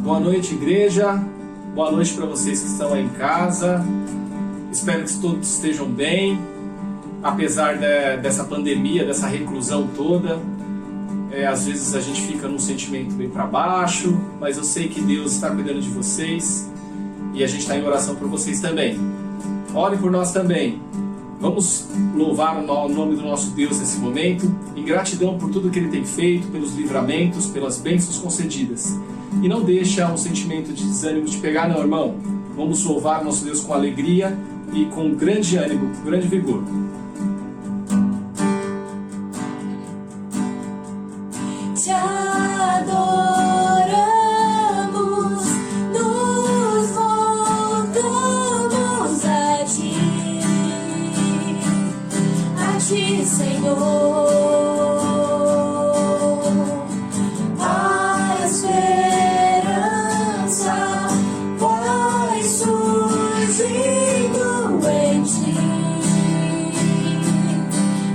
Boa noite, igreja. Boa noite para vocês que estão aí em casa. Espero que todos estejam bem, apesar dessa pandemia, dessa reclusão toda. Às vezes a gente fica num sentimento bem para baixo, mas eu sei que Deus está cuidando de vocês e a gente está em oração por vocês também. Ore por nós também. Vamos louvar o nome do nosso Deus nesse momento, em gratidão por tudo que Ele tem feito, pelos livramentos, pelas bênçãos concedidas. E não deixa um sentimento de desânimo te pegar, não, irmão. Vamos louvar nosso Deus com alegria e com grande ânimo, com grande vigor. Te adoramos, nos voltamos a Ti, Senhor. A esperança vai surgindo em Ti,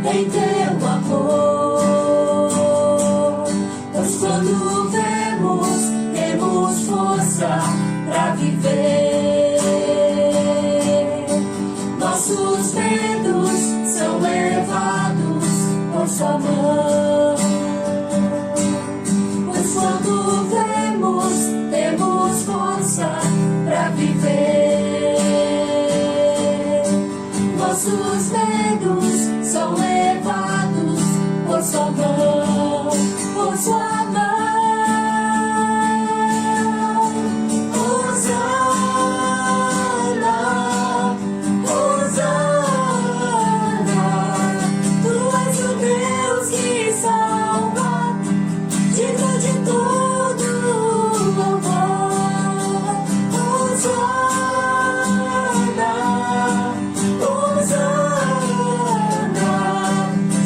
em Teu amor. Pois quando temos força para viver. Nossos medos são levados por Sua mão. Pois quando temos força para viver. Nossos medos são levados por Sua mão, por Sua mão. Hosana, Hosana, Tu és o Deus que salva, digno de todo louvor. Hosana, Hosana,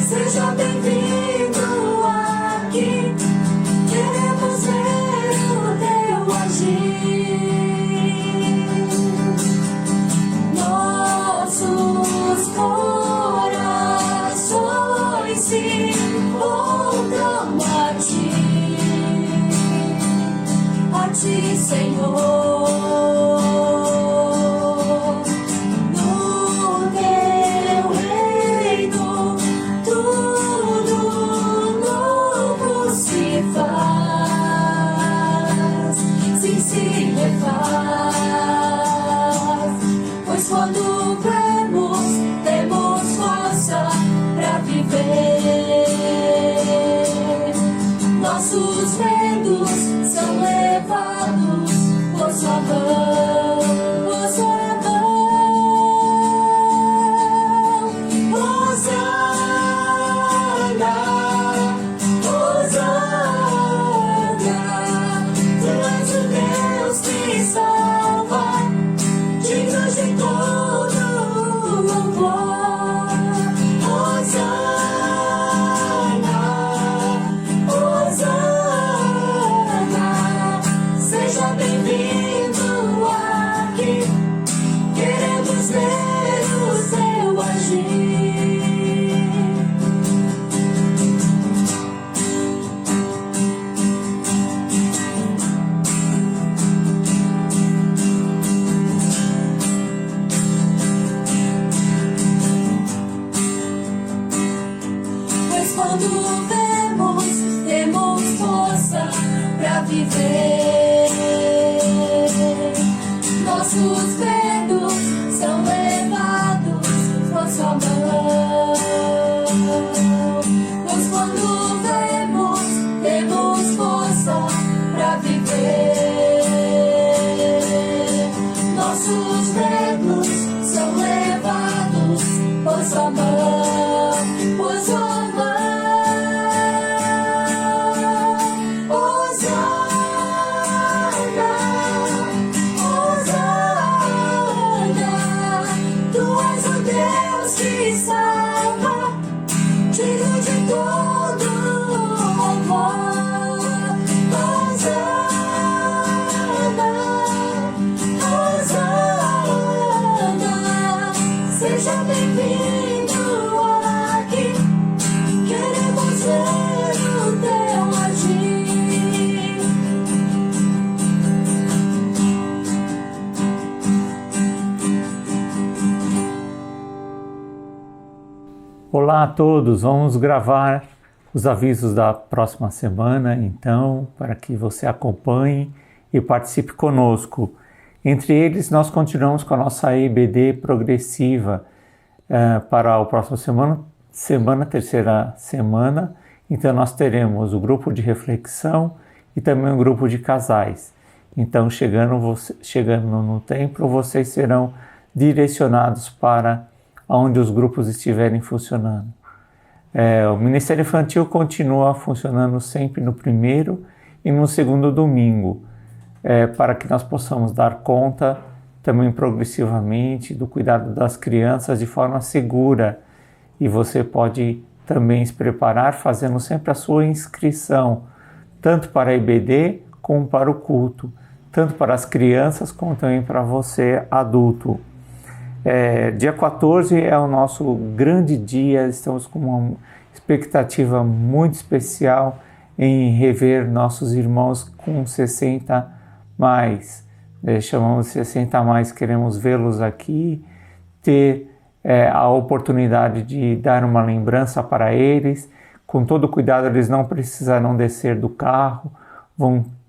seja bem-vindo aqui. Queremos ver o Teu agir. Nossos corações se voltam a Ti, Senhor. No Teu reino, tudo novo se faz, sim, se refaz. Pois quando temos força para viver. Nossos medos são levados por Sua mão, por Sua mão. Hosana, Hosana, Tu és o Deus que salva, digno de todo louvor. Hosana, Hosana, seja bem-vindo aqui. Queremos ver o Teu agir. Pois quando temos força para viver. Nossos medos são levados por Sua mão. Pois quando temos força para viver. Nossos medos são levados por Sua mão, por Sua mão. Hosana, Hosana, Tu és o Deus que salva, digno de todo louvor. Hosana, Hosana, seja bem-vindo aqui. Queremos ver o Teu agir. Olá a todos, vamos gravar os avisos da próxima semana, então, para que você acompanhe e participe conosco. Entre eles, nós continuamos com a nossa EBD progressiva para a próxima terceira semana. Então, nós teremos o grupo de reflexão e também o grupo de casais. Então, chegando no templo, vocês serão direcionados para onde os grupos estiverem funcionando. O Ministério Infantil continua funcionando sempre no primeiro e no segundo domingo, para que nós possamos dar conta também progressivamente do cuidado das crianças de forma segura. E você pode também se preparar fazendo sempre a sua inscrição, tanto para a EBD como para o culto, tanto para as crianças como também para você adulto. Dia 14 é o nosso grande dia, estamos com uma expectativa muito especial em rever nossos irmãos com 60 mais. Chamamos de 60 mais, queremos vê-los aqui, ter a oportunidade de dar uma lembrança para eles. Com todo cuidado, eles não precisarão descer do carro,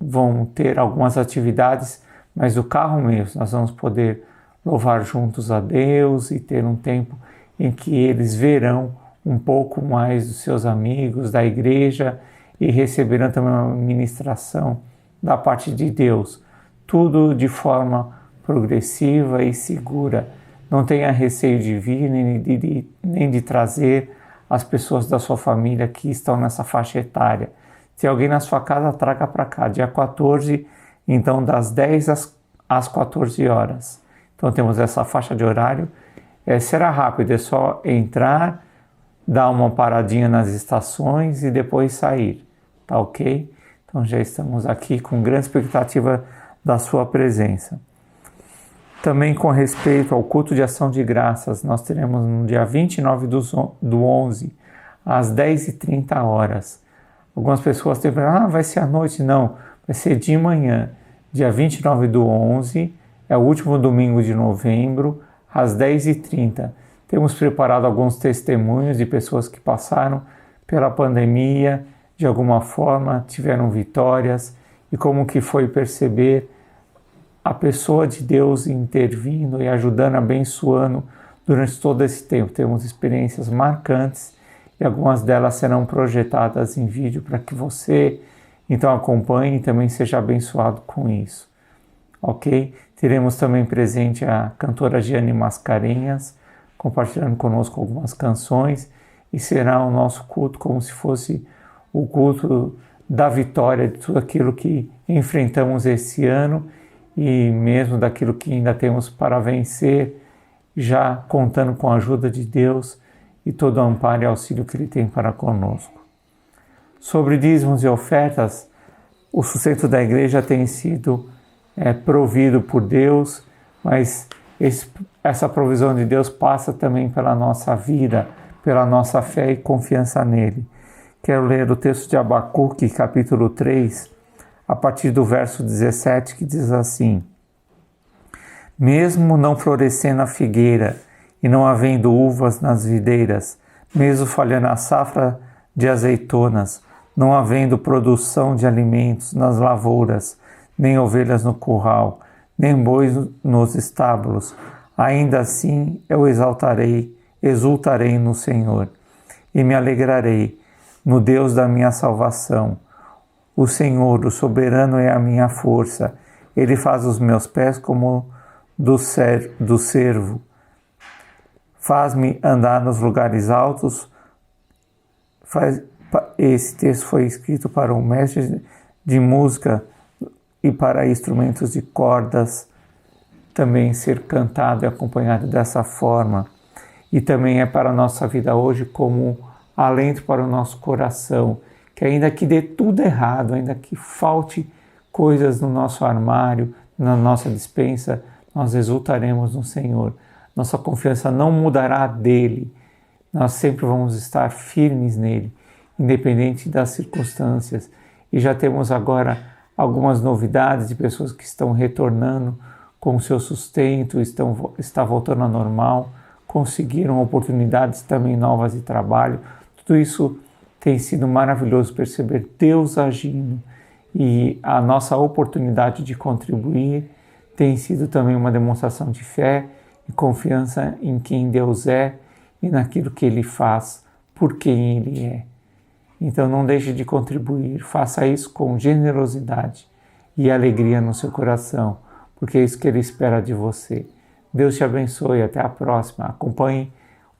vão ter algumas atividades, mas do carro mesmo nós vamos poder louvar juntos a Deus e ter um tempo em que eles verão um pouco mais dos seus amigos, da igreja, e receberão também uma ministração da parte de Deus. Tudo de forma progressiva e segura. Não tenha receio de vir, nem de trazer as pessoas da sua família que estão nessa faixa etária. Se alguém na sua casa, traga para cá. Dia 14, então das 10 às 14 horas. Então temos essa faixa de horário. Será rápido, é só entrar, dar uma paradinha nas estações e depois sair. Tá ok? Então já estamos aqui com grande expectativa da sua presença. Também com respeito ao culto de ação de graças, nós teremos no dia 29 do 11, às 10h30. Algumas pessoas têm pensado, vai ser à noite. Não, vai ser de manhã. Dia 29 do 11, é o último domingo de novembro, às 10h30. Temos preparado alguns testemunhos de pessoas que passaram pela pandemia, de alguma forma tiveram vitórias, e como que foi perceber a pessoa de Deus intervindo e ajudando, abençoando durante todo esse tempo. Temos experiências marcantes e algumas delas serão projetadas em vídeo para que você então acompanhe e também seja abençoado com isso. Ok? Teremos também presente a cantora Giane Mascarenhas, compartilhando conosco algumas canções, e será o nosso culto como se fosse o culto da vitória de tudo aquilo que enfrentamos esse ano e mesmo daquilo que ainda temos para vencer, já contando com a ajuda de Deus e todo o amparo e auxílio que Ele tem para conosco. Sobre dízimos e ofertas, o sustento da igreja tem sido provido por Deus, mas essa provisão de Deus passa também pela nossa vida, pela nossa fé e confiança nele. Quero ler o texto de Abacuque, capítulo 3, a partir do verso 17, que diz assim: Mesmo não florescendo a figueira e não havendo uvas nas videiras, mesmo falhando a safra de azeitonas, não havendo produção de alimentos nas lavouras, nem ovelhas no curral, nem bois nos estábulos, ainda assim eu exultarei no Senhor, e me alegrarei no Deus da minha salvação. O Senhor, o soberano, é a minha força. Ele faz os meus pés como do cervo. Faz-me andar nos lugares altos. Esse texto foi escrito para um mestre de música e para instrumentos de cordas também ser cantado e acompanhado dessa forma. E também é para a nossa vida hoje como alento para o nosso coração, que ainda que dê tudo errado, ainda que falte coisas no nosso armário, na nossa despensa, nós exultaremos no Senhor. Nossa confiança não mudará dele. Nós sempre vamos estar firmes nele, independente das circunstâncias. E já temos agora algumas novidades de pessoas que estão retornando com o seu sustento, está voltando ao normal, conseguiram oportunidades também novas de trabalho. Tudo isso tem sido maravilhoso perceber Deus agindo, e a nossa oportunidade de contribuir tem sido também uma demonstração de fé e confiança em quem Deus é e naquilo que Ele faz, por quem Ele é. Então não deixe de contribuir, faça isso com generosidade e alegria no seu coração, porque é isso que Ele espera de você. Deus te abençoe, até a próxima. Acompanhe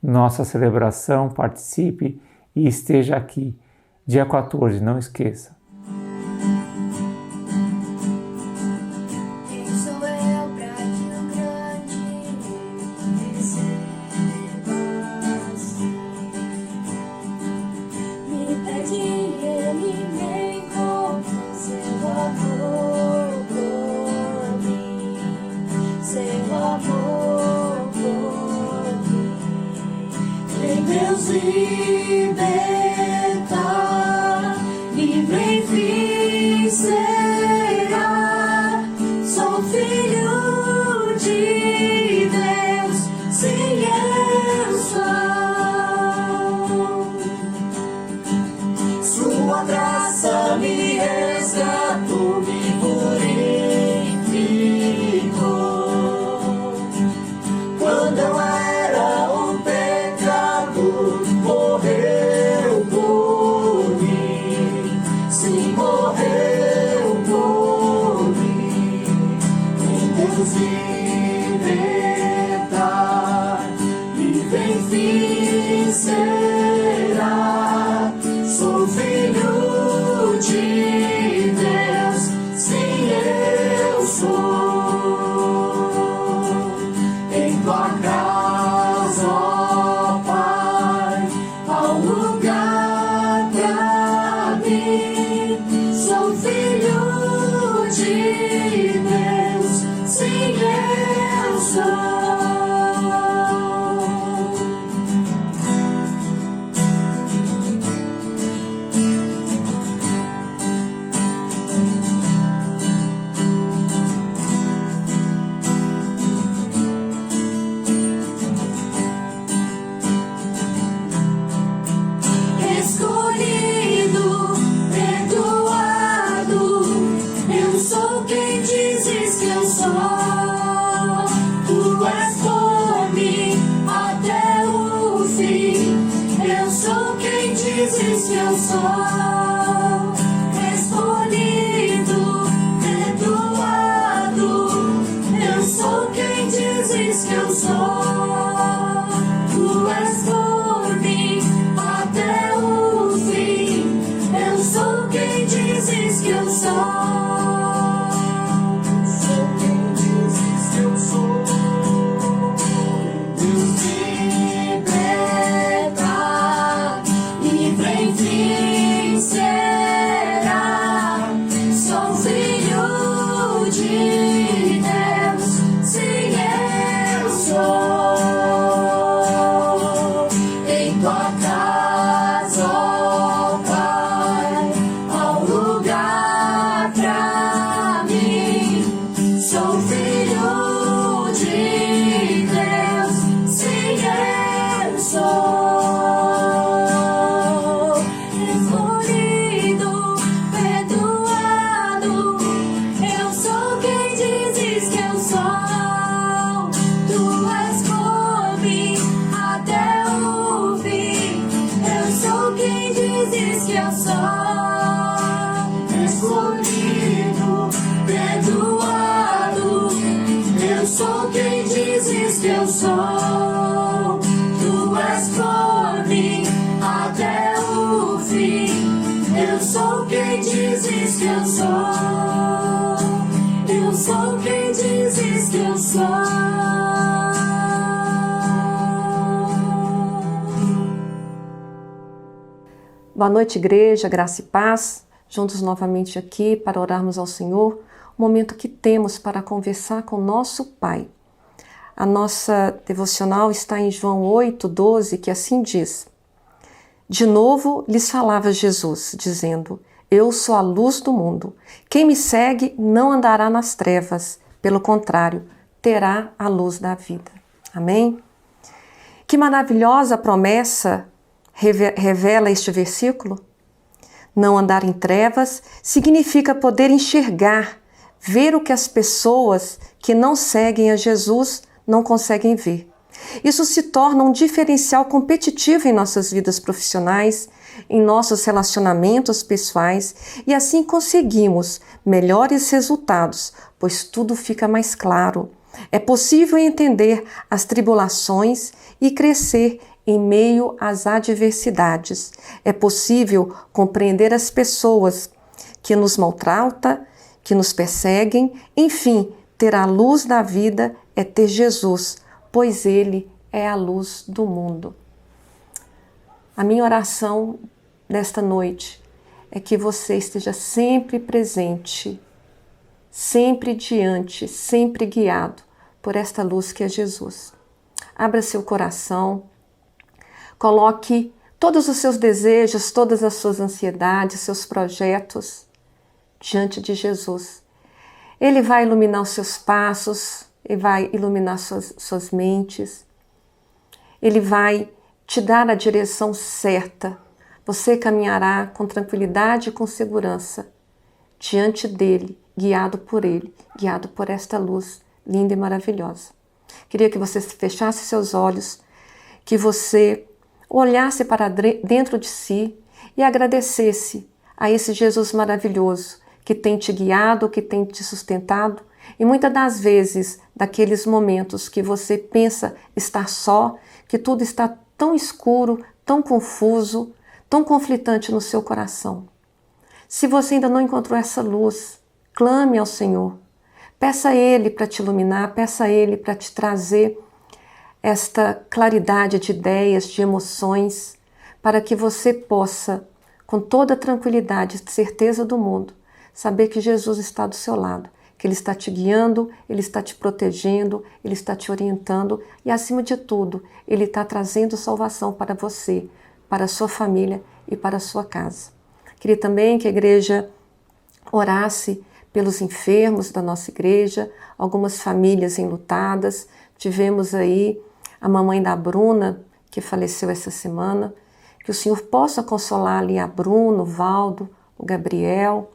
nossa celebração, participe e esteja aqui. Dia 14, não esqueça. Quem sou eu pra que o grande me receba assim? Me pede ele vem com seu amor por mim, seu amor por mim. Vem Deus libertar, livre enfim será. Sou filho de Deus, sim eu sou. Sua graça me resgatou, me purificou. Quando eu era um pecador, morreu por mim, sim, morreu por mim. Em Deus libertar, livre enfim será. Sou filho de Deus, sim, eu sou. Em tua casa, ó Pai, há um lugar pra mim. Sou filho de Deus, sim, eu sou. Escolhido, perdoado, eu sou quem dizes que eu sou. Tu és por mim até o fim, eu sou quem dizes que eu sou. Escolhido, perdoado, eu sou quem dizes que eu sou. Tu és por mim até o fim, eu sou quem dizes que eu sou. Sou quem dizes que eu sou. Deus liberta, livre enfim será. Sou filho de Deus, sim, eu sou. Em tua casa, ó Pai, há um lugar pra mim. Sou filho de Deus, sim, eu sou. Escolhido, perdoado, eu sou quem dizes que eu sou. Tu és por mim até o fim, eu sou quem dizes que eu sou. Escolhido, perdoado, eu sou quem dizes que eu sou. Tu és por mim até o fim, eu sou quem dizes que eu sou. Eu sou quem dizes que eu sou. Boa noite, igreja, graça e paz. Juntos novamente aqui para orarmos ao Senhor, o momento que temos para conversar com nosso Pai. A nossa devocional está em João 8:12, que assim diz: De novo lhes falava Jesus, dizendo: Eu sou a luz do mundo. Quem me segue não andará nas trevas, pelo contrário, terá a luz da vida. Amém? Que maravilhosa promessa revela este versículo. Não andar em trevas significa poder enxergar, ver o que as pessoas que não seguem a Jesus não conseguem ver. Isso se torna um diferencial competitivo em nossas vidas profissionais, em nossos relacionamentos pessoais, e assim conseguimos melhores resultados, pois tudo fica mais claro. É possível entender as tribulações e crescer em meio às adversidades. É possível compreender as pessoas que nos maltratam, que nos perseguem. Enfim, ter a luz da vida é ter Jesus, pois Ele é a luz do mundo. A minha oração nesta noite é que você esteja sempre presente, sempre diante, sempre guiado por esta luz que é Jesus. Abra seu coração, coloque todos os seus desejos, todas as suas ansiedades, seus projetos diante de Jesus. Ele vai iluminar os seus passos, Ele vai iluminar suas mentes, Ele vai te dar a direção certa. Você caminhará com tranquilidade e com segurança diante dele, guiado por ele, guiado por esta luz linda e maravilhosa. Queria que você fechasse seus olhos, que você olhasse para dentro de si e agradecesse a esse Jesus maravilhoso que tem te guiado, que tem te sustentado, e muitas das vezes, daqueles momentos que você pensa estar só, que tudo está tão escuro, tão confuso, tão conflitante no seu coração. Se você ainda não encontrou essa luz, clame ao Senhor. Peça a Ele para te iluminar, peça a Ele para te trazer esta claridade de ideias, de emoções, para que você possa, com toda a tranquilidade e certeza do mundo, saber que Jesus está do seu lado, que Ele está te guiando, Ele está te protegendo, Ele está te orientando e, acima de tudo, Ele está trazendo salvação para você, para a sua família e para a sua casa. Queria também que a igreja orasse pelos enfermos da nossa igreja, algumas famílias enlutadas. Tivemos aí a mamãe da Bruna, que faleceu essa semana. Que o Senhor possa consolar ali a Bruna, o Valdo, o Gabriel,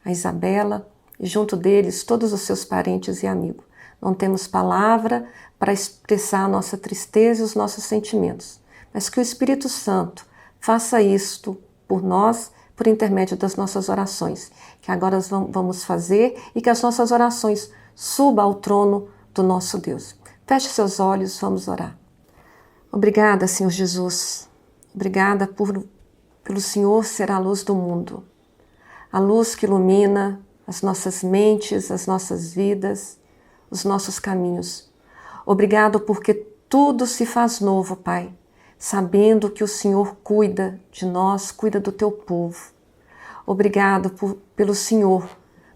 a Isabela, e junto deles todos os seus parentes e amigos. Não temos palavra para expressar a nossa tristeza e os nossos sentimentos, mas que o Espírito Santo faça isto por nós, por intermédio das nossas orações, que agora vamos fazer e que as nossas orações subam ao trono do nosso Deus. Feche seus olhos, vamos orar. Obrigada, Senhor Jesus. Obrigada pelo Senhor ser a luz do mundo, a luz que ilumina as nossas mentes, as nossas vidas, os nossos caminhos. Obrigado porque tudo se faz novo, Pai, sabendo que o Senhor cuida de nós, cuida do teu povo. Obrigado pelo Senhor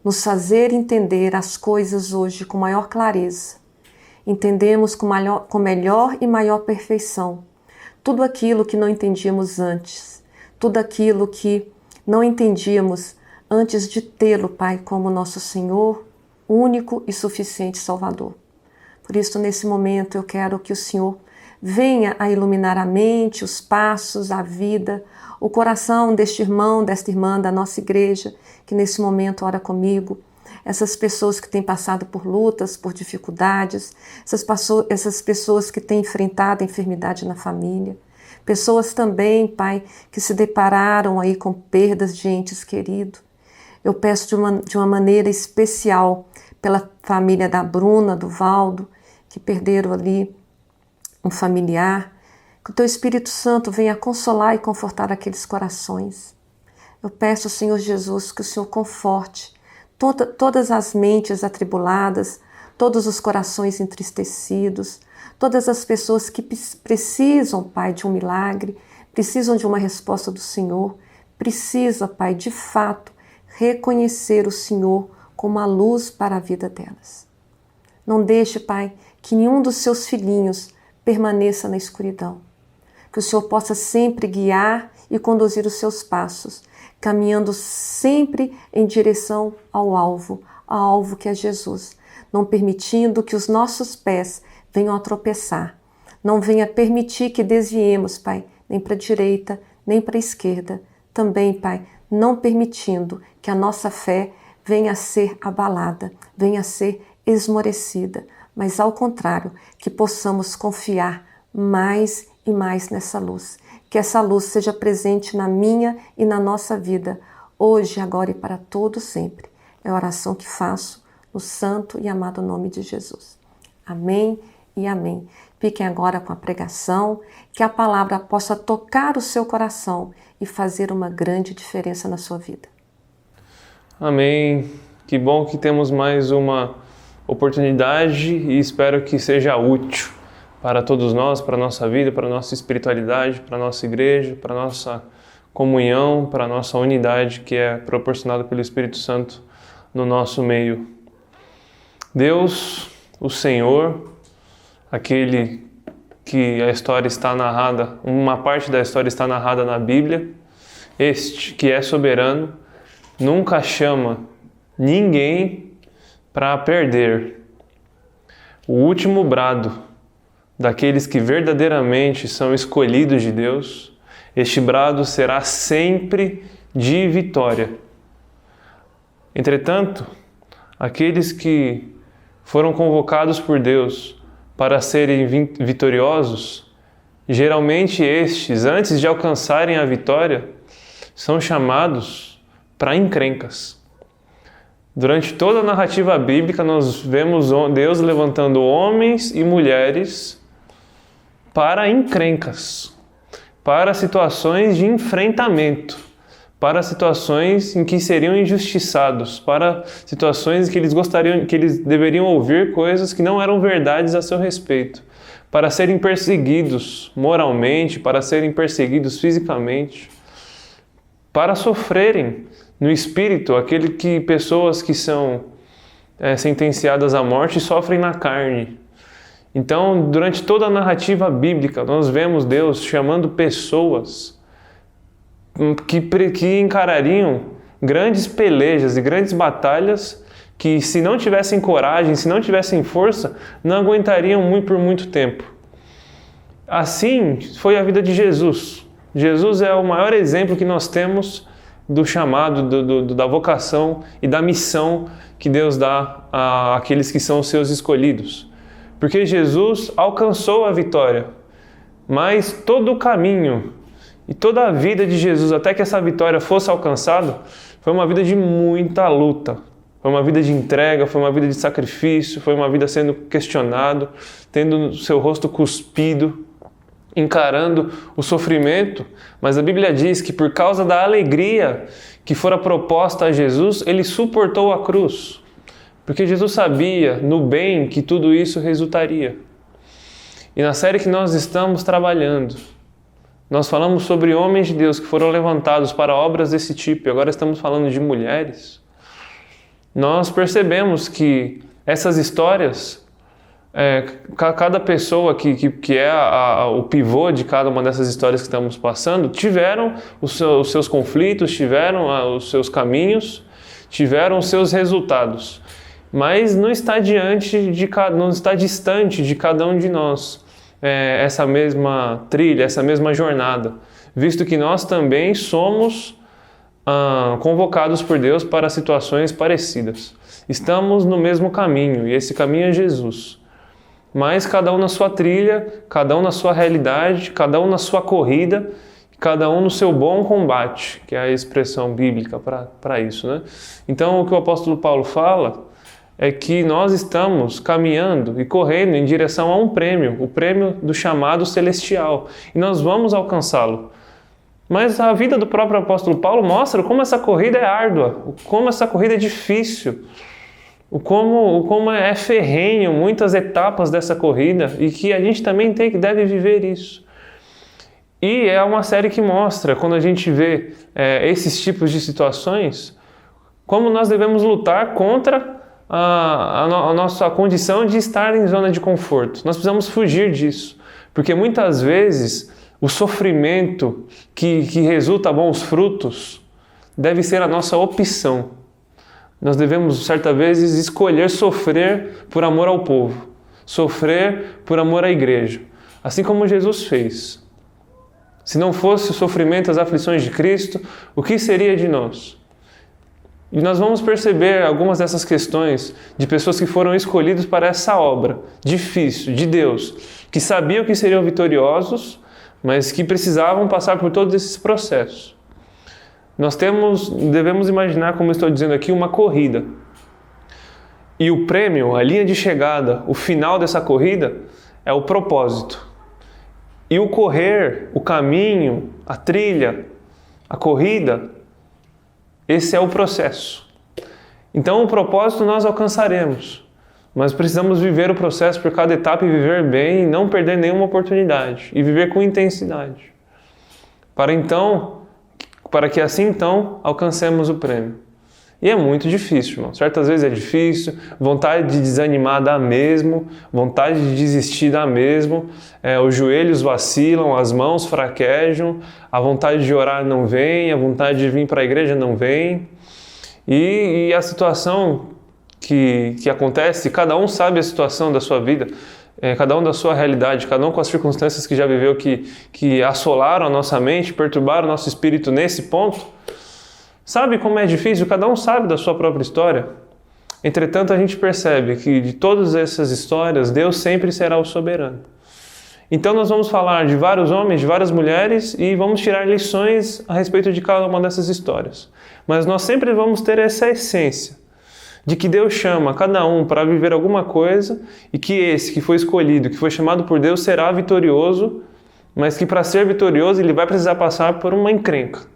nos fazer entender as coisas hoje com maior clareza. Entendemos com melhor e maior perfeição tudo aquilo que não entendíamos antes, tudo aquilo que não entendíamos antes de tê-lo, Pai, como nosso Senhor, único e suficiente Salvador. Por isso, nesse momento, eu quero que o Senhor venha a iluminar a mente, os passos, a vida, o coração deste irmão, desta irmã da nossa igreja, que nesse momento ora comigo, essas pessoas que têm passado por lutas, por dificuldades, essas pessoas que têm enfrentado a enfermidade na família, pessoas também, Pai, que se depararam aí com perdas de entes queridos. Eu peço de uma maneira especial pela família da Bruna, do Valdo, que perderam ali um familiar, que o Teu Espírito Santo venha consolar e confortar aqueles corações. Eu peço, Senhor Jesus, que o Senhor conforte todas as mentes atribuladas, todos os corações entristecidos, todas as pessoas que precisam, Pai, de um milagre, precisam de uma resposta do Senhor, precisa, Pai, de fato, reconhecer o Senhor como a luz para a vida delas. Não deixe, Pai, que nenhum dos seus filhinhos permaneça na escuridão. Que o Senhor possa sempre guiar e conduzir os seus passos, caminhando sempre em direção ao alvo que é Jesus, não permitindo que os nossos pés venham a tropeçar, Não venha permitir que desviemos, Pai, nem para a direita, nem para a esquerda. Também, Pai, não permitindo que a nossa fé venha a ser abalada, venha a ser esmorecida, mas ao contrário, que possamos confiar mais e mais nessa luz. Que essa luz seja presente na minha e na nossa vida, hoje, agora e para todo sempre. É a oração que faço no santo e amado nome de Jesus. Amém e amém. Fiquem agora com a pregação, que a palavra possa tocar o seu coração e fazer uma grande diferença na sua vida. Amém. Que bom que temos mais uma oportunidade e espero que seja útil para todos nós, para a nossa vida, para a nossa espiritualidade, para a nossa igreja, para a nossa comunhão, para a nossa unidade que é proporcionada pelo Espírito Santo no nosso meio. Deus, o Senhor, aquele que a história está narrada, uma parte da história está narrada na Bíblia, este que é soberano, nunca chama ninguém para perder. O último brado daqueles que verdadeiramente são escolhidos de Deus, este brado será sempre de vitória. Entretanto, aqueles que foram convocados por Deus para serem vitoriosos, geralmente estes, antes de alcançarem a vitória, são chamados para encrencas. Durante toda a narrativa bíblica, nós vemos Deus levantando homens e mulheres para encrencas, para situações de enfrentamento, para situações em que seriam injustiçados, para situações em que eles deveriam ouvir coisas que não eram verdades a seu respeito, para serem perseguidos moralmente, para serem perseguidos fisicamente, para sofrerem no espírito pessoas que são sentenciadas à morte sofrem na carne. Então, durante toda a narrativa bíblica, nós vemos Deus chamando pessoas que encarariam grandes pelejas e grandes batalhas que, se não tivessem coragem, se não tivessem força, não aguentariam por muito tempo. Assim foi a vida de Jesus. Jesus é o maior exemplo que nós temos do chamado, da vocação e da missão que Deus dá àqueles que são os seus escolhidos. Porque Jesus alcançou a vitória, mas todo o caminho e toda a vida de Jesus até que essa vitória fosse alcançada foi uma vida de muita luta. Foi uma vida de entrega, foi uma vida de sacrifício, foi uma vida sendo questionado, tendo seu rosto cuspido, encarando o sofrimento. Mas a Bíblia diz que por causa da alegria que fora proposta a Jesus, ele suportou a cruz. Porque Jesus sabia no bem que tudo isso resultaria. E na série que nós estamos trabalhando, nós falamos sobre homens de Deus que foram levantados para obras desse tipo, e agora estamos falando de mulheres. Nós percebemos que essas histórias, cada pessoa que é o pivô de cada uma dessas histórias que estamos passando, tiveram os seus conflitos, tiveram os seus caminhos, tiveram os seus resultados. Mas não está distante de cada um de nós essa mesma trilha, essa mesma jornada, visto que nós também somos convocados por Deus para situações parecidas. Estamos no mesmo caminho, e esse caminho é Jesus. Mas cada um na sua trilha, cada um na sua realidade, cada um na sua corrida, cada um no seu bom combate, que é a expressão bíblica para isso, né? Então, o que o apóstolo Paulo fala é que nós estamos caminhando e correndo em direção a um prêmio, o prêmio do chamado celestial, e nós vamos alcançá-lo. Mas a vida do próprio apóstolo Paulo mostra como essa corrida é árdua, como essa corrida é difícil, como é ferrenho muitas etapas dessa corrida, e que a gente também deve viver isso. E é uma série que mostra, quando a gente vê esses tipos de situações, como nós devemos lutar contra a nossa condição de estar em zona de conforto. Nós precisamos fugir disso, porque muitas vezes o sofrimento que resulta bons frutos deve ser a nossa opção. Nós devemos, certas vezes, escolher sofrer por amor ao povo, sofrer por amor à igreja, assim como Jesus fez. Se não fosse o sofrimento e as aflições de Cristo, o que seria de nós? E nós vamos perceber algumas dessas questões de pessoas que foram escolhidas para essa obra difícil de Deus, que sabiam que seriam vitoriosos, mas que precisavam passar por todos esses processos. Nós devemos imaginar, como eu estou dizendo aqui, uma corrida. E o prêmio, a linha de chegada, o final dessa corrida é o propósito. E o correr, o caminho, a trilha, a corrida, esse é o processo. Então o propósito nós alcançaremos, mas precisamos viver o processo por cada etapa e viver bem, e não perder nenhuma oportunidade, e viver com intensidade. Para que assim então alcancemos o prêmio. E é muito difícil, irmão. Certas vezes é difícil, vontade de desanimar dá mesmo, vontade de desistir dá mesmo, os joelhos vacilam, as mãos fraquejam, a vontade de orar não vem, a vontade de vir para a igreja não vem. E a situação que acontece, cada um sabe a situação da sua vida, cada um da sua realidade, cada um com as circunstâncias que já viveu, que assolaram a nossa mente, perturbaram o nosso espírito nesse ponto. Sabe como é difícil? Cada um sabe da sua própria história. Entretanto, a gente percebe que de todas essas histórias, Deus sempre será o soberano. Então nós vamos falar de vários homens, de várias mulheres e vamos tirar lições a respeito de cada uma dessas histórias. Mas nós sempre vamos ter essa essência de que Deus chama cada um para viver alguma coisa e que esse que foi escolhido, que foi chamado por Deus, será vitorioso, mas que para ser vitorioso ele vai precisar passar por uma encrenca.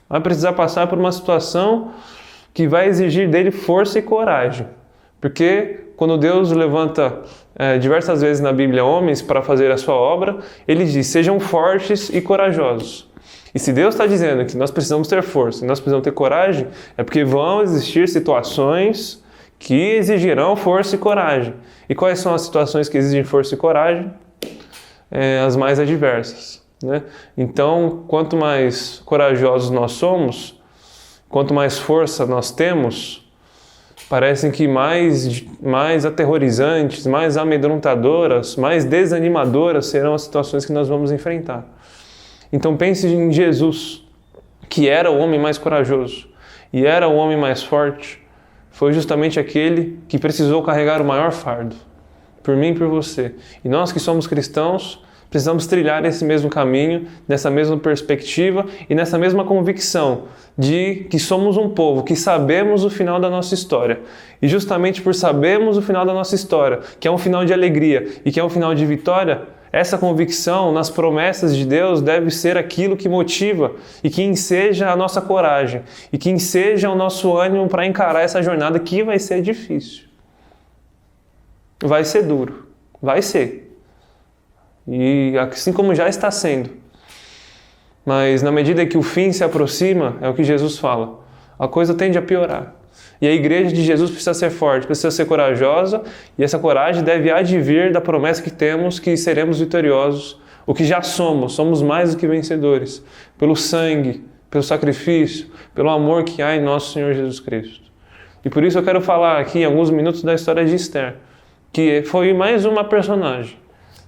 Vai precisar passar por uma situação que vai exigir dele força e coragem. Porque quando Deus levanta diversas vezes na Bíblia homens para fazer a sua obra, ele diz, sejam fortes e corajosos. E se Deus está dizendo que nós precisamos ter força, nós precisamos ter coragem, é porque vão existir situações que exigirão força e coragem. E quais são as situações que exigem força e coragem? As mais adversas. Né? Então, quanto mais corajosos nós somos, quanto mais força nós temos, parecem que mais aterrorizantes, mais amedrontadoras, mais desanimadoras serão as situações que nós vamos enfrentar. Então pense em Jesus, que era o homem mais corajoso e era o homem mais forte. Foi justamente aquele que precisou carregar o maior fardo, por mim e por você. E nós que somos cristãos, precisamos trilhar esse mesmo caminho, nessa mesma perspectiva e nessa mesma convicção de que somos um povo, que sabemos o final da nossa história. E justamente por sabermos o final da nossa história, que é um final de alegria e que é um final de vitória, essa convicção nas promessas de Deus deve ser aquilo que motiva e que enseja a nossa coragem e que enseja o nosso ânimo para encarar essa jornada que vai ser difícil. Vai ser duro, vai ser. E assim como já está sendo. Mas na medida que o fim se aproxima, é o que Jesus fala, a coisa tende a piorar. E a igreja de Jesus precisa ser forte, precisa ser corajosa, e essa coragem deve advir da promessa que temos que seremos vitoriosos, o que já somos mais do que vencedores, pelo sangue, pelo sacrifício, pelo amor que há em nosso Senhor Jesus Cristo. E por isso eu quero falar aqui em alguns minutos da história de Esther, que foi mais uma personagem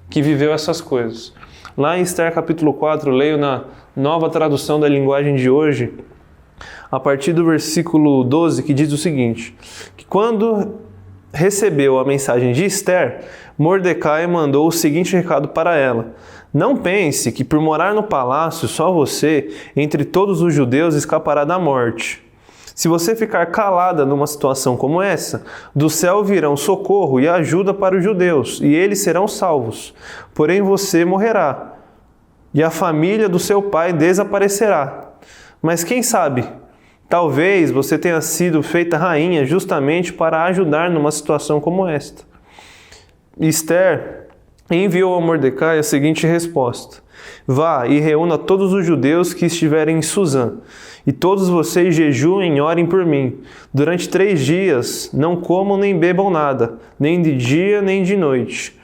que viveu essas coisas. Lá em Esther capítulo 4, leio na Nova Tradução da Linguagem de Hoje, a partir do versículo 12, que diz o seguinte, que quando recebeu a mensagem de Esther, Mordecai mandou o seguinte recado para ela: não pense que por morar no palácio só você, entre todos os judeus, escapará da morte. Se você ficar calada numa situação como essa, do céu virão socorro e ajuda para os judeus, e eles serão salvos. Porém você morrerá, e a família do seu pai desaparecerá. Mas quem sabe, talvez você tenha sido feita rainha justamente para ajudar numa situação como esta. Esther enviou a Mordecai a seguinte resposta: vá e reúna todos os judeus que estiverem em Suzã, e todos vocês jejuem e orem por mim. Durante 3 dias não comam nem bebam nada, nem de dia nem de noite.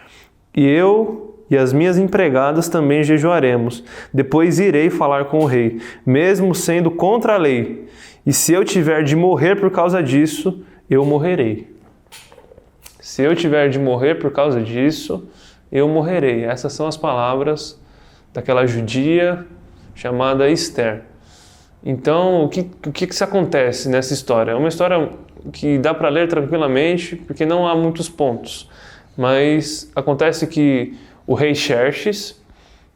E eu e as minhas empregadas também jejuaremos. Depois irei falar com o rei, mesmo sendo contra a lei. E se eu tiver de morrer por causa disso, eu morrerei. Se eu tiver de morrer por causa disso, eu morrerei. Essas são as palavras daquela judia chamada Esther. Então, o que se acontece nessa história? É uma história que dá para ler tranquilamente, porque não há muitos pontos. Mas acontece que o rei Xerxes,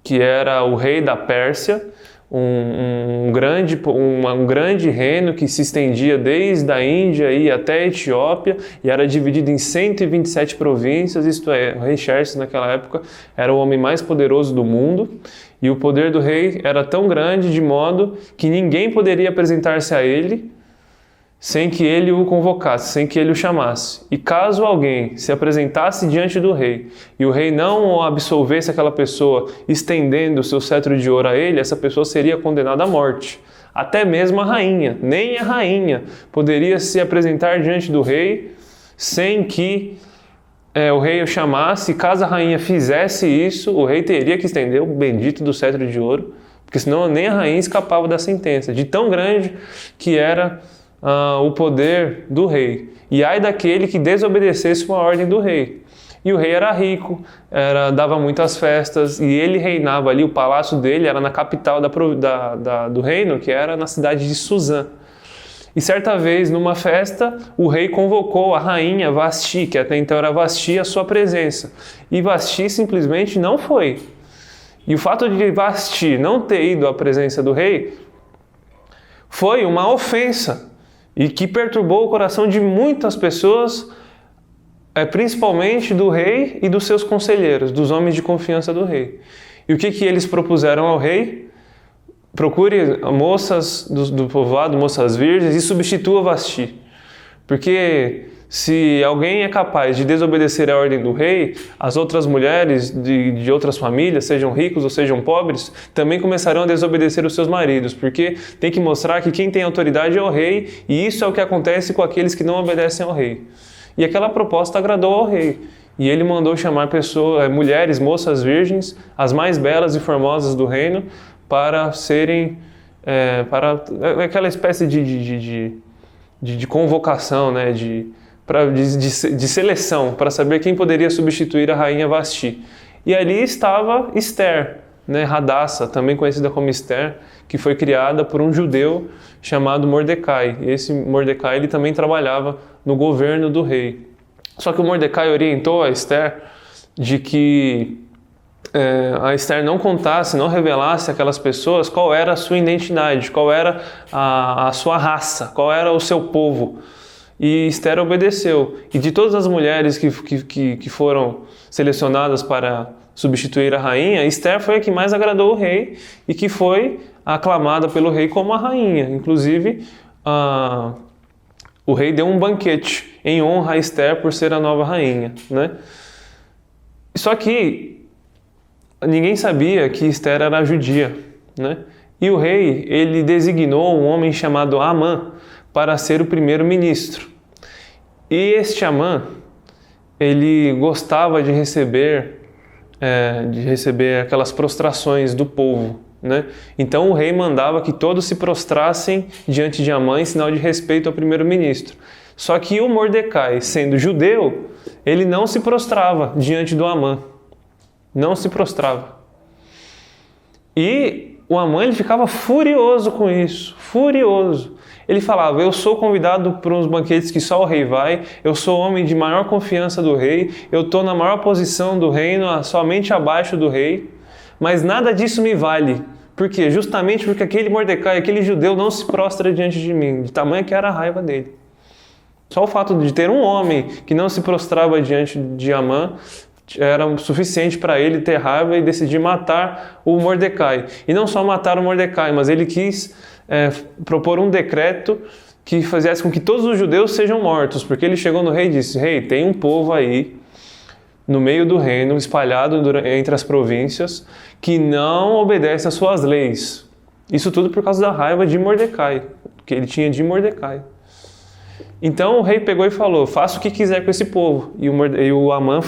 que era o rei da Pérsia, um grande reino que se estendia desde a Índia e até a Etiópia e era dividido em 127 províncias, isto é, o rei Xerxes naquela época era o homem mais poderoso do mundo e o poder do rei era tão grande de modo que ninguém poderia apresentar-se a ele sem que ele o convocasse, sem que ele o chamasse. E caso alguém se apresentasse diante do rei e o rei não absolvesse aquela pessoa estendendo o seu cetro de ouro a ele, essa pessoa seria condenada à morte. Até mesmo a rainha, nem a rainha poderia se apresentar diante do rei sem que o rei o chamasse. Caso a rainha fizesse isso, o rei teria que estender o bendito do cetro de ouro, porque senão nem a rainha escapava da sentença, de tão grande que era o poder do rei. E ai daquele que desobedecesse uma ordem do rei. E o rei era rico, dava muitas festas, e ele reinava ali, o palácio dele era na capital do reino, que era na cidade de Suzã. E certa vez, numa festa, o rei convocou a rainha Vasti, que até então era Vasti, à sua presença. E Vasti simplesmente não foi. E o fato de Vasti não ter ido à presença do rei foi uma ofensa e que perturbou o coração de muitas pessoas, principalmente do rei e dos seus conselheiros, dos homens de confiança do rei. E o que eles propuseram ao rei? Procure moças do povoado, moças virgens, e substitua Vasti. Porque se alguém é capaz de desobedecer a ordem do rei, as outras mulheres de outras famílias, sejam ricos ou sejam pobres, também começarão a desobedecer os seus maridos, porque tem que mostrar que quem tem autoridade é o rei, e isso é o que acontece com aqueles que não obedecem ao rei. E aquela proposta agradou ao rei, e ele mandou chamar mulheres, moças virgens, as mais belas e formosas do reino, para serem, aquela espécie de convocação, né, de seleção, para saber quem poderia substituir a rainha Vasti. E ali estava Esther, né, Hadassa, também conhecida como Esther, que foi criada por um judeu chamado Mordecai. E esse Mordecai ele também trabalhava no governo do rei. Só que o Mordecai orientou a Esther de que a Esther não contasse, não revelasse àquelas pessoas qual era a sua identidade, qual era a sua raça, qual era o seu povo. E Esther obedeceu. E de todas as mulheres que foram selecionadas para substituir a rainha, Esther foi a que mais agradou o rei e que foi aclamada pelo rei como a rainha. Inclusive, o rei deu um banquete em honra a Esther por ser a nova rainha, né? Só que ninguém sabia que Esther era judia, né? E o rei, ele designou um homem chamado Amã para ser o primeiro-ministro. E este Amã, ele gostava de receber aquelas prostrações do povo, né? Então o rei mandava que todos se prostrassem diante de Amã em sinal de respeito ao primeiro-ministro. Só que o Mordecai, sendo judeu, ele não se prostrava diante do Amã. Não se prostrava. E o Amã ele ficava furioso com isso, furioso. Ele falava, eu sou convidado para uns banquetes que só o rei vai, eu sou homem de maior confiança do rei, eu estou na maior posição do reino, somente abaixo do rei, mas nada disso me vale. Por quê? Justamente porque aquele Mordecai, aquele judeu não se prostra diante de mim, de tamanho que era a raiva dele. Só o fato de ter um homem que não se prostrava diante de Amã era suficiente para ele ter raiva e decidir matar o Mordecai. E não só matar o Mordecai, mas ele quis propor um decreto que fizesse com que todos os judeus sejam mortos, porque ele chegou no rei e disse, rei, tem um povo aí no meio do reino, espalhado entre as províncias, que não obedece às suas leis. Isso tudo por causa da raiva de Mordecai, que ele tinha de Mordecai. Então o rei pegou e falou, faça o que quiser com esse povo. E o Amã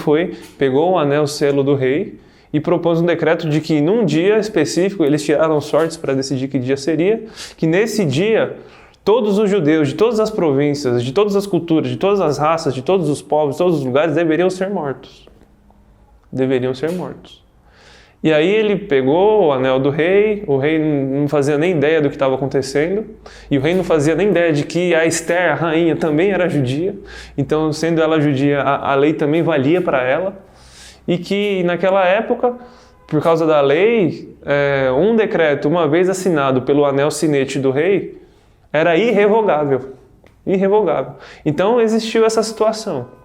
pegou o anel, o selo do rei, e propôs um decreto de que num dia específico, eles tiraram sortes para decidir que dia seria, que nesse dia todos os judeus de todas as províncias, de todas as culturas, de todas as raças, de todos os povos, de todos os lugares deveriam ser mortos. deveriam ser mortos. E aí ele pegou o anel do rei, o rei não fazia nem ideia do que estava acontecendo, e o rei não fazia nem ideia de que a Ester, a rainha, também era judia, então sendo ela judia, a lei também valia para ela, e que naquela época, por causa da lei, um decreto, uma vez assinado pelo anel sinete do rei, era irrevogável. Irrevogável. Então existiu essa situação.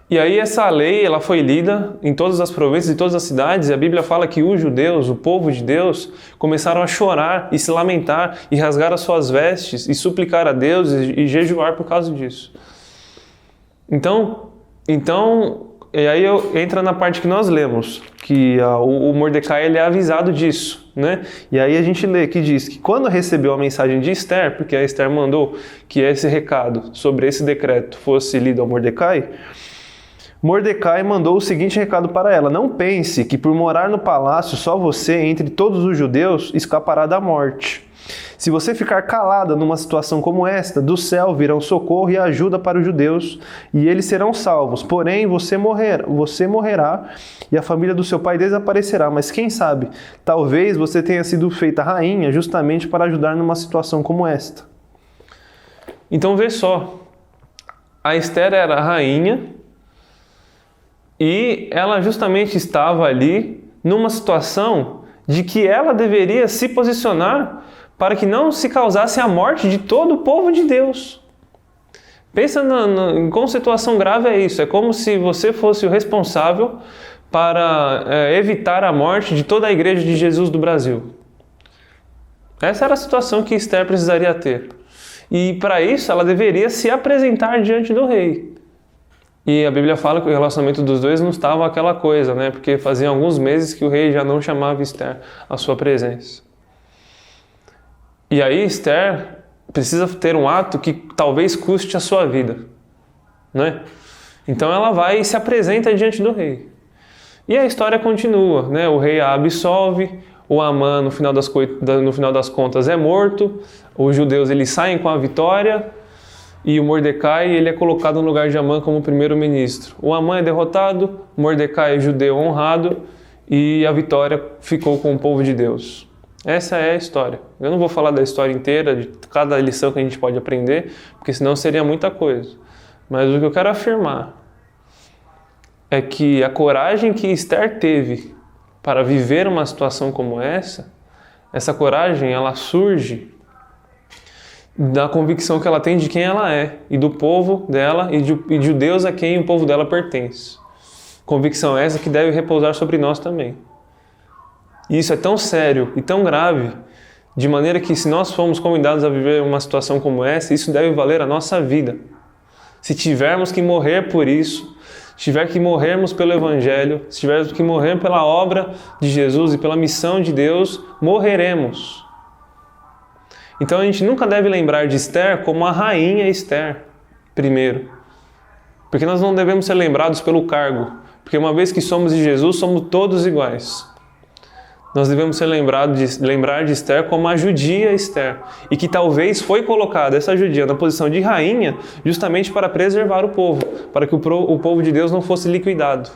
E aí essa lei ela foi lida em todas as províncias e todas as cidades, e a Bíblia fala que os judeus, o povo de Deus, começaram a chorar e se lamentar e rasgar as suas vestes e suplicar a Deus e jejuar por causa disso. Então e aí entra na parte que nós lemos, que o Mordecai ele é avisado disso, né? E aí a gente lê que diz que quando recebeu a mensagem de Ester, porque a Ester mandou que esse recado sobre esse decreto fosse lido ao Mordecai, Mordecai mandou o seguinte recado para ela: não pense que por morar no palácio só você, entre todos os judeus, escapará da morte. Se você ficar calada numa situação como esta, do céu virão socorro e ajuda para os judeus, e eles serão salvos. Porém, você morrerá e a família do seu pai desaparecerá. Mas quem sabe, talvez você tenha sido feita rainha justamente para ajudar numa situação como esta. Então vê só, a Ester era a rainha e ela justamente estava ali numa situação de que ela deveria se posicionar para que não se causasse a morte de todo o povo de Deus. Pensa em quão situação grave é isso. É como se você fosse o responsável para evitar a morte de toda a igreja de Jesus do Brasil. Essa era a situação que Ester precisaria ter. E para isso ela deveria se apresentar diante do rei. E a Bíblia fala que o relacionamento dos dois não estava aquela coisa, né? Porque fazia alguns meses que o rei já não chamava Ester à sua presença. E aí Ester precisa ter um ato que talvez custe a sua vida, né? Então ela vai e se apresenta diante do rei. E a história continua, né? O rei a absolve, o Amã no final das contas é morto, os judeus eles saem com a vitória e o Mordecai ele é colocado no lugar de Amã como primeiro-ministro. O Amã é derrotado, o Mordecai é judeu honrado e a vitória ficou com o povo de Deus. Essa é a história. Eu não vou falar da história inteira, de cada lição que a gente pode aprender, porque senão seria muita coisa. Mas o que eu quero afirmar é que a coragem que Ester teve para viver uma situação como essa coragem ela surge da convicção que ela tem de quem ela é, e do povo dela, e de Deus a quem o povo dela pertence. Convicção essa que deve repousar sobre nós também. E isso é tão sério e tão grave, de maneira que se nós formos convidados a viver uma situação como essa, isso deve valer a nossa vida. Se tivermos que morrer por isso, se tiver que morrermos pelo Evangelho, se tivermos que morrer pela obra de Jesus e pela missão de Deus, morreremos. Então a gente nunca deve lembrar de Ester como a rainha Ester, primeiro. Porque nós não devemos ser lembrados pelo cargo, porque uma vez que somos de Jesus, somos todos iguais. Nós devemos ser lembrar de Ester como a judia Ester, e que talvez foi colocada essa judia na posição de rainha justamente para preservar o povo, para que o povo de Deus não fosse liquidado.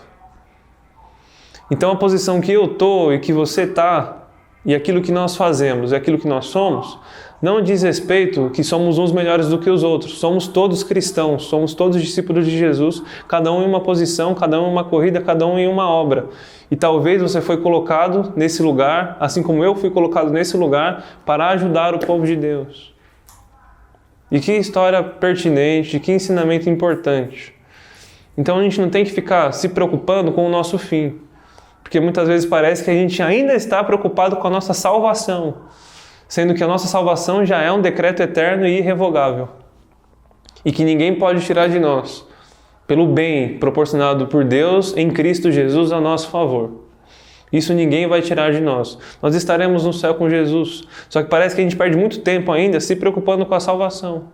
Então a posição que eu estou e que você está, e aquilo que nós fazemos e aquilo que nós somos, não diz respeito que somos uns melhores do que os outros. Somos todos cristãos, somos todos discípulos de Jesus, cada um em uma posição, cada um em uma corrida, cada um em uma obra. E talvez você foi colocado nesse lugar, assim como eu fui colocado nesse lugar, para ajudar o povo de Deus. E que história pertinente, que ensinamento importante. Então a gente não tem que ficar se preocupando com o nosso fim, porque muitas vezes parece que a gente ainda está preocupado com a nossa salvação, sendo que a nossa salvação já é um decreto eterno e irrevogável, e que ninguém pode tirar de nós, pelo bem proporcionado por Deus em Cristo Jesus a nosso favor. Isso ninguém vai tirar de nós. Nós estaremos no céu com Jesus, só que parece que a gente perde muito tempo ainda se preocupando com a salvação.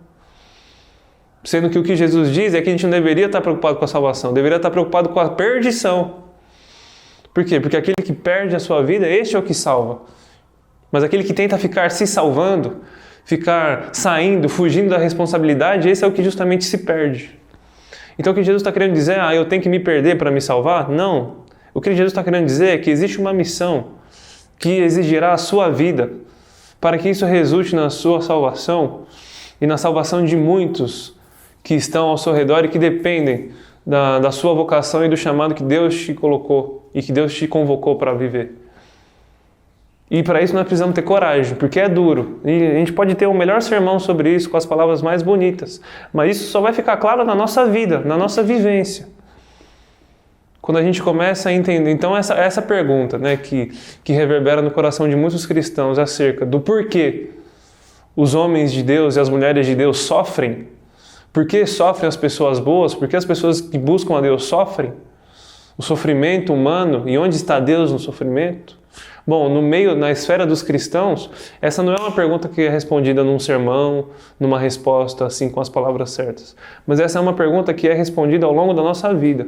Sendo que o que Jesus diz é que a gente não deveria estar preocupado com a salvação, deveria estar preocupado com a perdição. Por quê? Porque aquele que perde a sua vida, este é o que salva. Mas aquele que tenta ficar se salvando, ficar saindo, fugindo da responsabilidade, esse é o que justamente se perde. Então o que Jesus está querendo dizer, eu tenho que me perder para me salvar? Não. O que Jesus está querendo dizer é que existe uma missão que exigirá a sua vida para que isso resulte na sua salvação e na salvação de muitos que estão ao seu redor e que dependem da sua vocação e do chamado que Deus te colocou e que Deus te convocou para viver. E para isso nós precisamos ter coragem, porque é duro. E a gente pode ter o melhor sermão sobre isso, com as palavras mais bonitas, mas isso só vai ficar claro na nossa vida, na nossa vivência. Quando a gente começa a entender. Então essa pergunta, né, que reverbera no coração de muitos cristãos acerca do porquê os homens de Deus e as mulheres de Deus sofrem, por que sofrem as pessoas boas, por que as pessoas que buscam a Deus sofrem, o sofrimento humano, e onde está Deus no sofrimento? Bom, na esfera dos cristãos, essa não é uma pergunta que é respondida num sermão, numa resposta assim com as palavras certas. Mas essa é uma pergunta que é respondida ao longo da nossa vida.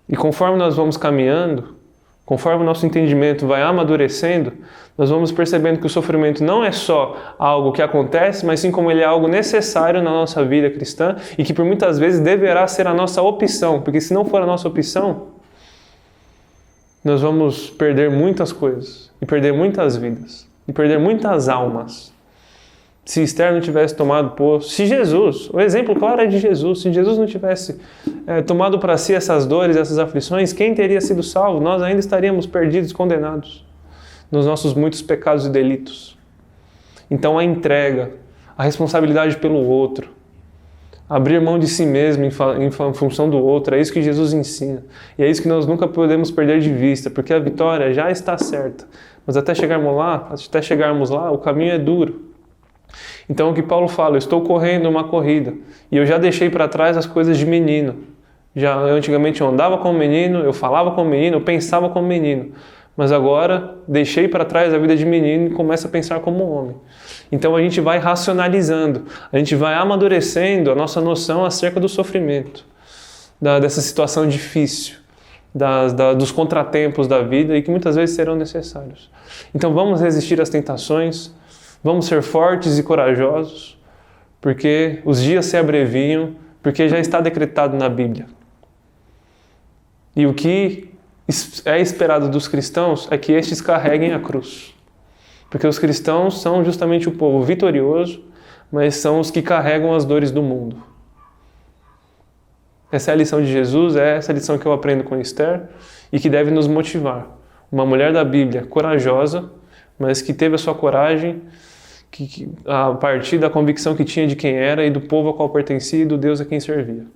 E conforme nós vamos caminhando, conforme o nosso entendimento vai amadurecendo, nós vamos percebendo que o sofrimento não é só algo que acontece, mas sim como ele é algo necessário na nossa vida cristã e que por muitas vezes deverá ser a nossa opção, porque se não for a nossa opção, nós vamos perder muitas coisas, e perder muitas vidas, e perder muitas almas. Se Esther não tivesse tomado poço, se Jesus, o exemplo claro é de Jesus, se Jesus não tivesse tomado para si essas dores, essas aflições, quem teria sido salvo? Nós ainda estaríamos perdidos, condenados, nos nossos muitos pecados e delitos. Então a entrega, a responsabilidade pelo outro, abrir mão de si mesmo em função do outro, é isso que Jesus ensina. E é isso que nós nunca podemos perder de vista, porque a vitória já está certa. Mas até chegarmos lá, o caminho é duro. Então o que Paulo fala, eu estou correndo uma corrida e eu já deixei para trás as coisas de menino. Antigamente eu andava como menino, eu falava como menino, eu pensava como menino. Mas agora deixei para trás a vida de menino e começo a pensar como homem. Então a gente vai racionalizando, a gente vai amadurecendo a nossa noção acerca do sofrimento, dessa situação difícil, dos contratempos da vida e que muitas vezes serão necessários. Então vamos resistir às tentações, vamos ser fortes e corajosos, porque os dias se abreviam, porque já está decretado na Bíblia. E o que é esperado dos cristãos é que estes carreguem a cruz. Porque os cristãos são justamente o povo vitorioso, mas são os que carregam as dores do mundo. Essa é a lição de Jesus, é essa a lição que eu aprendo com Esther e que deve nos motivar. Uma mulher da Bíblia corajosa, mas que teve a sua coragem a partir da convicção que tinha de quem era e do povo ao qual pertencia e do Deus a quem servia.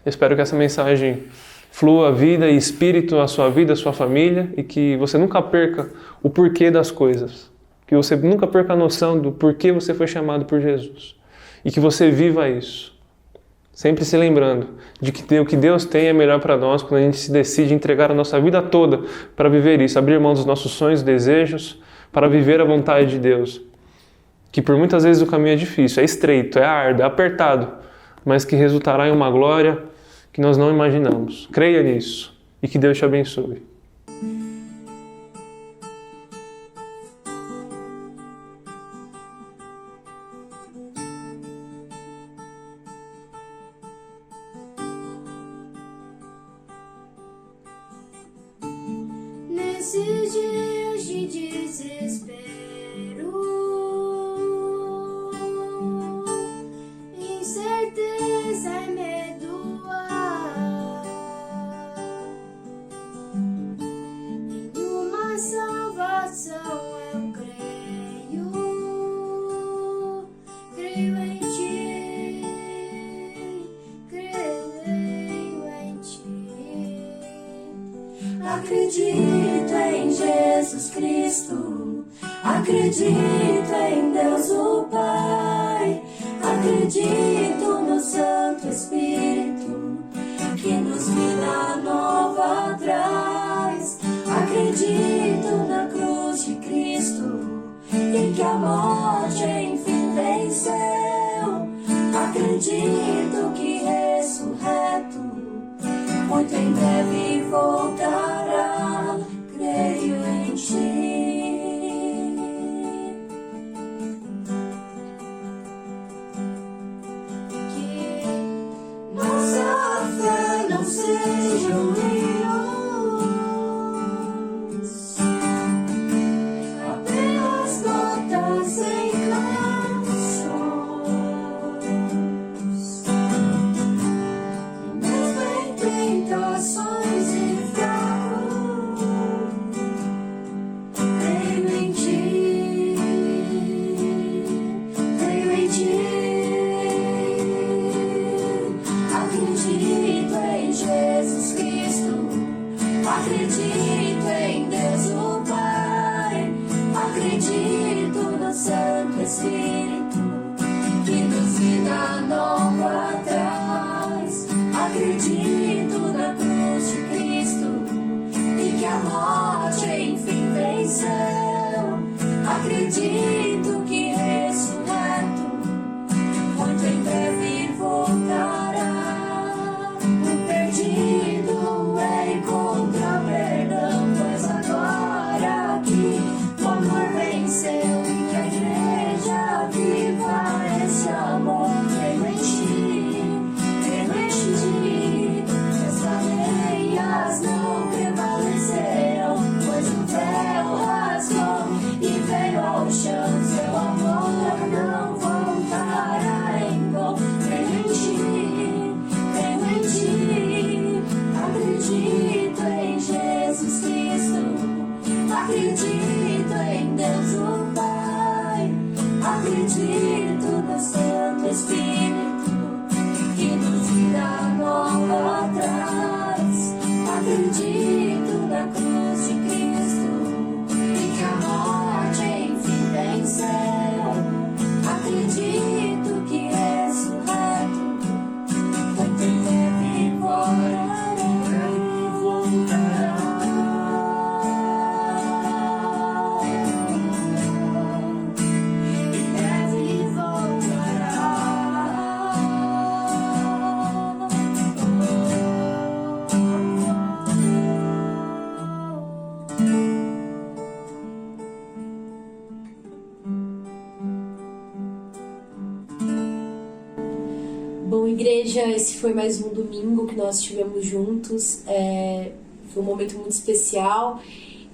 Eu espero que essa mensagem flua vida e espírito à sua vida, à sua família, e que você nunca perca o porquê das coisas. Que você nunca perca a noção do porquê você foi chamado por Jesus. E que você viva isso. Sempre se lembrando de que o que Deus tem é melhor para nós quando a gente se decide entregar a nossa vida toda para viver isso, abrir mão dos nossos sonhos, desejos, para viver a vontade de Deus. Que por muitas vezes o caminho é difícil, é estreito, é árduo, é apertado, mas que resultará em uma glória que nós não imaginamos. Creia nisso e que Deus te abençoe. Nesses dias de desespero, incerteza e medo, nenhuma salvação eu creio em ti, creio em ti. Acredito em Jesus Cristo, acredito em Deus o Pai, acredito no Santo Espírito, que nos vida nova traz. Acredito na cruz de Cristo, e que a morte enfim venceu. Acredito que ressurreto, muito em breve voltará. Creio em ti. Que nós Jesus Cristo. Acredito em Deus o Pai. Acredito no Santo Espírito, que nos vida nova traz. Acredito na cruz de Cristo e que a morte enfim venceu. Acredito que ressurreto muito em breve voltará. O perdido encontra perdão, pois agora que o amor venceu e que a igreja viva esse amor. Creio em ti, as areias não prevalecerão, pois o véu rasgou e veio ao chão. Seu amor não voltará em vão. Creio em ti, acredito em Jesus Cristo. Acredito em Deus o Pai. Acredito no Santo Espírito, que nos vida nova traz. Acredito na cruz de Cristo e que a morte enfim venceu. Acredito que ressurreto muito em breve voltará. Em breve voltará. Bom, igreja, esse foi mais um domingo que nós tivemos juntos. Foi um momento muito especial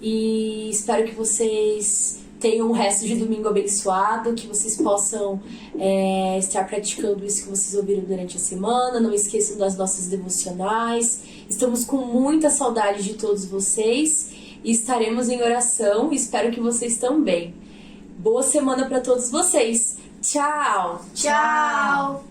e espero que vocês tenham um resto de domingo abençoado, que vocês possam estar praticando isso que vocês ouviram durante a semana. Não esqueçam das nossas devocionais. Estamos com muita saudade de todos vocês e estaremos em oração. Espero que vocês também. Boa semana para todos vocês. Tchau! Tchau!